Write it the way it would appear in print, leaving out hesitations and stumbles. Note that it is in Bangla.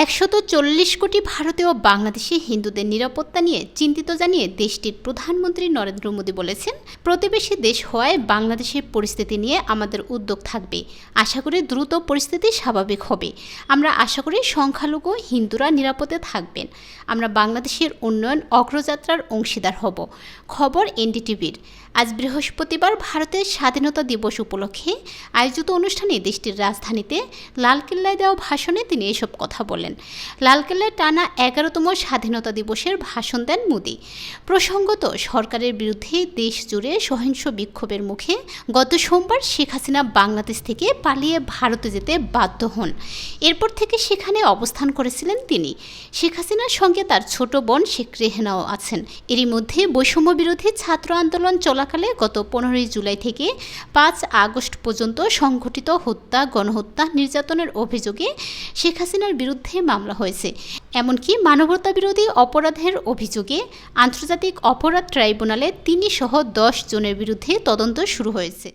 140 কোটি ভারতীয় বাংলাদেশি হিন্দুদের নিরাপত্তা নিয়ে চিন্তিত জানিয়ে দেশটির প্রধানমন্ত্রী নরেন্দ্র মোদী বলেছেন, প্রতিবেশী দেশ হওয়ায় বাংলাদেশের পরিস্থিতি নিয়ে আমাদের উদ্যোগ থাকবে। আশা করি দ্রুত পরিস্থিতি স্বাভাবিক হবে। আমরা আশা করি সংখ্যালঘু হিন্দুরা নিরাপদে থাকবেন। আমরা বাংলাদেশের উন্নয়ন অগ্রযাত্রার অংশীদার হব। খবর এনডিটিভির। আজ বৃহস্পতিবার ভারতের স্বাধীনতা দিবস উপলক্ষে আয়োজিত অনুষ্ঠানে দেশটির রাজধানীতে লালকেল্লায় দেওয়া ভাষণে তিনি এসব কথা বলেন। লালকেল্লায় টানা 11তম স্বাধীনতা দিবসের ভাষণ দেন মোদি। প্রসঙ্গত, সরকারের বিরুদ্ধে দেশ জুড়ে সহিংস বিক্ষোভের মুখে গত সোমবার শেখ হাসিনা বাংলাদেশ থেকে পালিয়ে ভারতে যেতে বাধ্য হন। এরপর থেকে সেখানে অবস্থান করেছিলেন তিনি। শেখ হাসিনার সঙ্গে তার ছোট বোন শেখ রেহেনাও আছেন। এরই মধ্যে বৈষম্য বিরোধী ছাত্র আন্দোলন চলাকালে গত 15 জুলাই থেকে 5 আগস্ট পর্যন্ত সংঘটিত হত্যা, গণহত্যা, নির্যাতনের অভিযোগে শেখ হাসিনার বিরুদ্ধে মামলা হয়েছে। এমনকি মানবতা বিরোধী অপরাধের অভিযোগে আন্তর্জাতিক অপরাধ ট্রাইব্যুনালে তিনি সহ 10 জনের বিরুদ্ধে তদন্ত শুরু হয়েছে।